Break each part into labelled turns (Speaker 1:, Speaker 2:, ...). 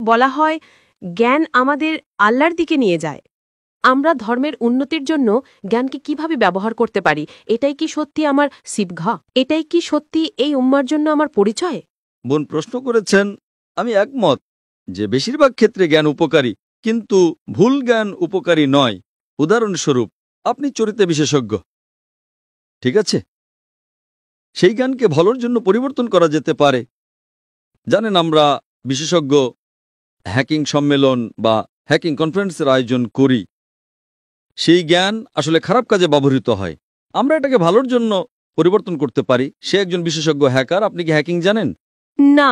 Speaker 1: বলা হয় জ্ঞান আমাদের আল্লাহর দিকে নিয়ে যায়। আমরা ধর্মের উন্নতির জন্য জ্ঞানকে কিভাবে ব্যবহার করতে পারি, এটাই কি সত্যি আমার সিবঘা? এটাই কি সত্যি এই উম্মার জন্য আমার পরিচয়?
Speaker 2: বোন প্রশ্ন করেছেন, আমি একমত যে বেশিরভাগ ক্ষেত্রে জ্ঞান উপকারী, কিন্তু ভুল জ্ঞান উপকারী নয়। উদাহরণস্বরূপ, আপনি চরিত্রে বিশেষজ্ঞ, ঠিক আছে, সেই জ্ঞানকে ভালোর জন্য পরিবর্তন করা যেতে পারে। জানেন, আমরা বিশেষজ্ঞ হ্যাকিং সম্মেলন বা হ্যাকিং কনফারেন্সের আয়োজন করি। সেই জ্ঞান আসলে খারাপ কাজে ব্যবহৃত হয়। আমরা এটাকে ভালোর জন্য পরিবর্তন করতে পারি। সে একজন বিশেষজ্ঞ হ্যাকার, আপনি কি হ্যাকিং জানেন?
Speaker 1: না।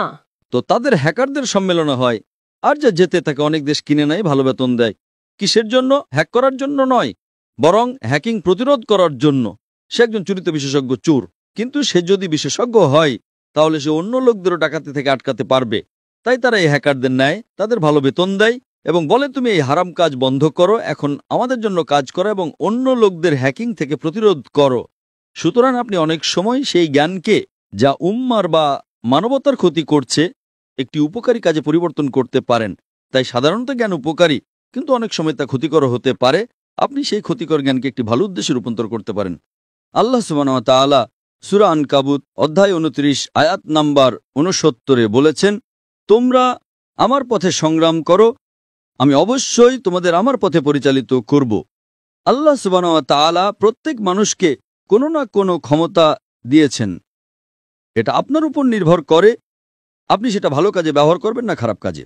Speaker 2: তো তাদের হ্যাকারদের সম্মেলনে হয়, আর যা যেতে তাকে অনেক দেশ কিনে নেয়, ভালো বেতন দেয়। কিসের জন্য? হ্যাক করার জন্য নয়, বরং হ্যাকিং প্রতিরোধ করার জন্য। সে একজন চরিত্র বিশেষজ্ঞ চোর, কিন্তু সে যদি বিশেষজ্ঞ হয় তাহলে সে অন্য লোকদেরও ডাকাতি থেকে আটকাতে পারবে। তাই তারা এই হ্যাকারদের নেয়, তাদের ভালো বেতন দেয় এবং বলে, তুমি এই হারাম কাজ বন্ধ করো, এখন আমাদের জন্য কাজ করো এবং অন্য লোকদের হ্যাকিং থেকে প্রতিরোধ করো। সুতরাং আপনি অনেক সময় সেই জ্ঞানকে, যা উম্মার বা মানবতার ক্ষতি করছে, একটি উপকারী কাজে পরিবর্তন করতে পারেন। তাই সাধারণত জ্ঞান উপকারী, কিন্তু অনেক সময় তা ক্ষতিকর হতে পারে। আপনি সেই ক্ষতিকর জ্ঞানকে একটি ভালো উদ্দেশ্যে রূপান্তর করতে পারেন। আল্লাহ সুবহানাহু ওয়া তাআলা সূরা আনকাবুত অধ্যায় ২৯ আয়াত নাম্বার ৬৯ বলেছেন, তোমরা আমার পথে সংগ্রাম করো, আমি অবশ্যই তোমাদের আমার পথে পরিচালিত করব। আল্লাহ সুবহানাহু ওয়া তাআলা প্রত্যেক মানুষকে কোনো না কোনো ক্ষমতা দিয়েছেন। এটা আপনার উপর নির্ভর করে, আপনি সেটা ভালো কাজে ব্যবহার করবেন না খারাপ কাজে।